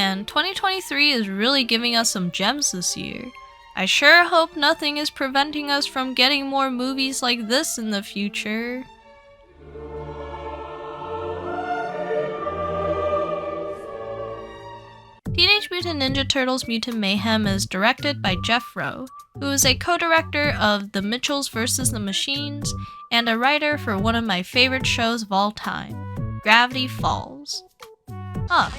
Man, 2023 is really giving us some gems this year. I sure hope nothing is preventing us from getting more movies like this in the future. Teenage Mutant Ninja Turtles Mutant Mayhem is directed by Jeff Rowe, who is a co-director of The Mitchells vs. the Machines and a writer for one of my favorite shows of all time, Gravity Falls. Huh,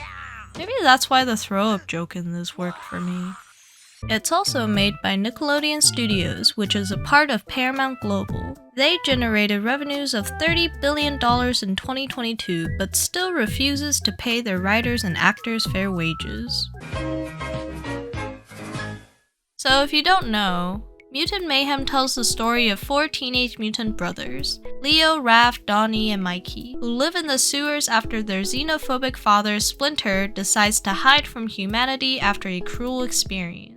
maybe that's why the throw-up joke in this worked for me. It's also made by Nickelodeon Studios, which is a part of Paramount Global. They generated revenues of $30 billion in 2022, but still refuses to pay their writers and actors fair wages. So if you don't know, Mutant Mayhem tells the story of 4 teenage mutant brothers, Leo, Raph, Donnie, and Mikey, who live in the sewers after their xenophobic father, Splinter, decides to hide from humanity after a cruel experience.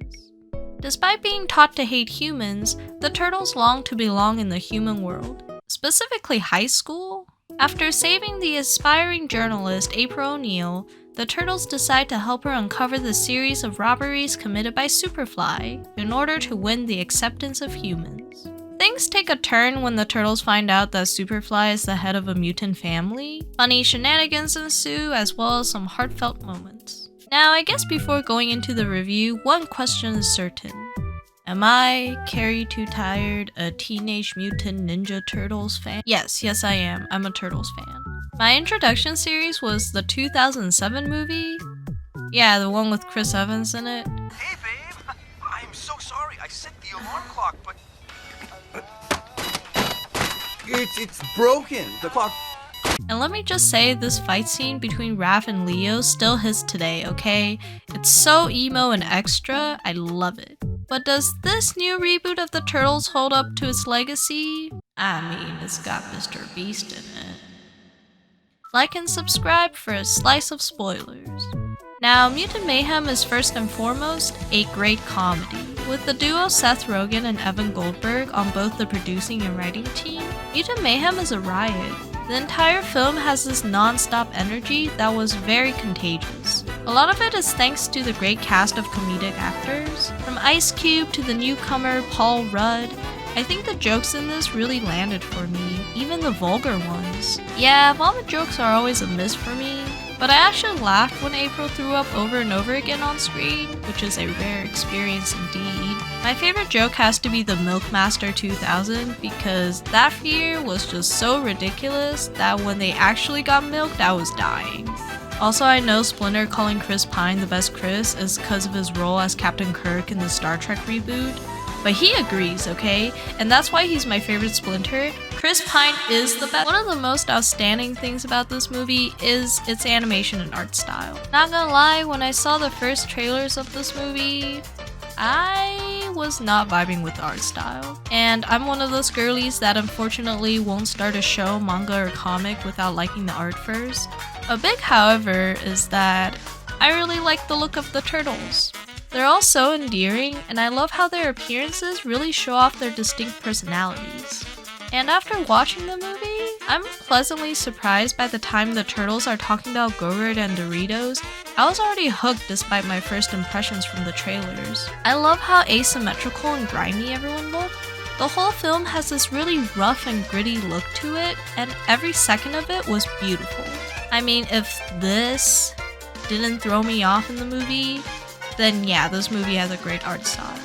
Despite being taught to hate humans, the turtles long to belong in the human world, specifically high school. After saving the aspiring journalist April O'Neil, the turtles decide to help her uncover the series of robberies committed by Superfly in order to win the acceptance of humans. Things take a turn when the turtles find out that Superfly is the head of a mutant family. Funny shenanigans ensue, as well as some heartfelt moments. Now, I guess before going into the review, one question is certain. Am I, Carrie Too Tired, a Teenage Mutant Ninja Turtles fan? Yes, I am. I'm a Turtles fan. My introduction series was the 2007 movie. Yeah, the one with Chris Evans in it. Hey babe, I'm so sorry. I set the alarm clock, but it's broken. The clock. And let me just say, this fight scene between Raph and Leo still hits today, okay? It's so emo and extra, I love it. But does this new reboot of the Turtles hold up to its legacy? I mean, it's got Mr. Beast in it. Like and subscribe for a slice of spoilers. Now, Mutant Mayhem is first and foremost a great comedy, with the duo Seth Rogen and Evan Goldberg on both the producing and writing team. Mutant Mayhem is a riot. The entire film has this non-stop energy that was very contagious. A lot of it is thanks to the great cast of comedic actors. From Ice Cube to the newcomer Paul Rudd, I think the jokes in this really landed for me, even the vulgar ones. Yeah, vomit jokes are always a miss for me, but I actually laughed when April threw up over and over again on screen, which is a rare experience indeed. My favorite joke has to be the Milkmaster 2000, because that fear was just so ridiculous that when they actually got milked, I was dying. Also, I know Splinter calling Chris Pine the best Chris is because of his role as Captain Kirk in the Star Trek reboot, but he agrees, okay? And that's why he's my favorite Splinter. Chris Pine is the best. One of the most outstanding things about this movie is its animation and art style. Not gonna lie, when I saw the first trailers of this movie, I was not vibing with the art style. And I'm one of those girlies that unfortunately won't start a show, manga, or comic without liking the art first. A big however is that I really like the look of the turtles. They're all so endearing, and I love how their appearances really show off their distinct personalities. And after watching the movie, I'm pleasantly surprised by the time the turtles are talking about Go-Gurt and Doritos. I was already hooked despite my first impressions from the trailers. I love how asymmetrical and grimy everyone looked. The whole film has this really rough and gritty look to it, and every second of it was beautiful. I mean, if this didn't throw me off in the movie, then yeah, this movie has a great art style.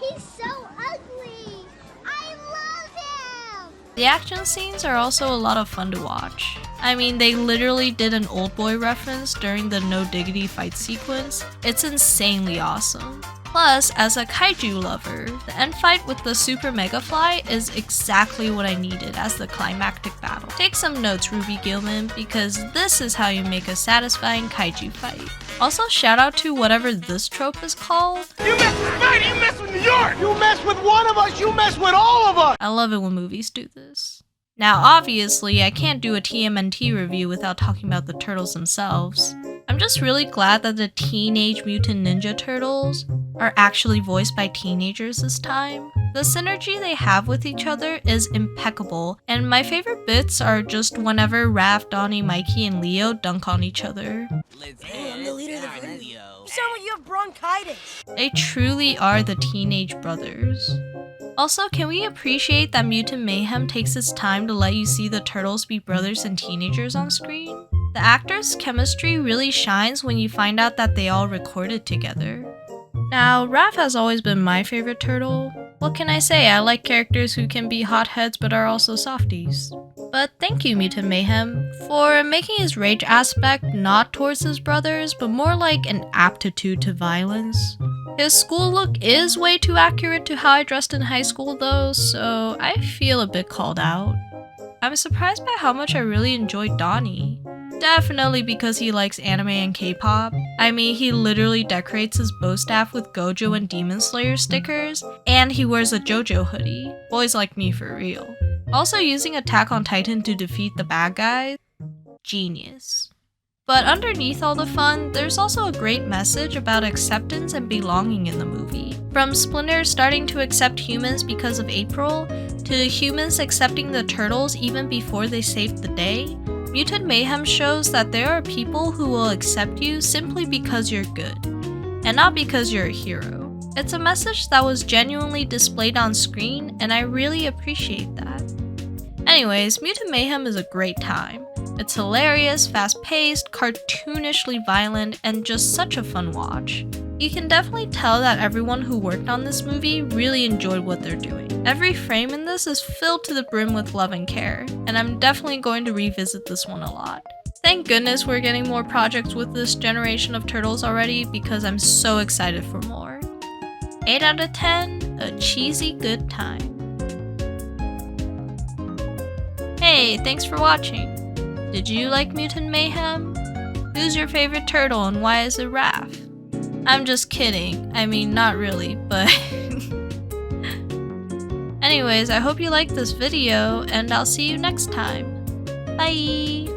He's so ugly! I love him! The action scenes are also a lot of fun to watch. I mean, they literally did an Oldboy reference during the No Diggity fight sequence. It's insanely awesome. Plus, as a kaiju lover, the end fight with the Super Mega Fly is exactly what I needed as the climactic battle. Take some notes, Ruby Gilman, because this is how you make a satisfying kaiju fight. Also, shout out to whatever this trope is called. You mess with Spidey, you mess with New York! You mess with one of us, you mess with all of us! I love it when movies do this. Now, obviously, I can't do a TMNT review without talking about the turtles themselves. I'm just really glad that the Teenage Mutant Ninja Turtles are actually voiced by teenagers this time. The synergy they have with each other is impeccable, and my favorite bits are just whenever Raph, Donnie, Mikey, and Leo dunk on each other. Hey, I'm the leader of the group. You sound like you have bronchitis. They truly are the teenage brothers. Also, can we appreciate that Mutant Mayhem takes its time to let you see the turtles be brothers and teenagers on screen? The actors' chemistry really shines when you find out that they all recorded together. Now, Raph has always been my favorite turtle. What can I say? I like characters who can be hotheads but are also softies. But thank you, Mutant Mayhem, for making his rage aspect not towards his brothers, but more like an aptitude to violence. His school look is way too accurate to how I dressed in high school though, so I feel a bit called out. I'm surprised by how much I really enjoyed Donnie. Definitely because he likes anime and K-pop. I mean, he literally decorates his bow staff with Gojo and Demon Slayer stickers, and he wears a JoJo hoodie. Boys like me for real. Also using Attack on Titan to defeat the bad guys? Genius. But underneath all the fun, there's also a great message about acceptance and belonging in the movie. From Splinter starting to accept humans because of April, to humans accepting the turtles even before they saved the day, Mutant Mayhem shows that there are people who will accept you simply because you're good, and not because you're a hero. It's a message that was genuinely displayed on screen, and I really appreciate that. Anyways, Mutant Mayhem is a great time. It's hilarious, fast-paced, cartoonishly violent, and just such a fun watch. You can definitely tell that everyone who worked on this movie really enjoyed what they're doing. Every frame in this is filled to the brim with love and care, and I'm definitely going to revisit this one a lot. Thank goodness we're getting more projects with this generation of turtles already because I'm so excited for more. 8 out of 10, a cheesy good time. Hey, thanks for watching. Did you like Mutant Mayhem? Who's your favorite turtle and why is it Raph? I'm just kidding. I mean, not really, but... Anyways, I hope you liked this video, and I'll see you next time. Bye!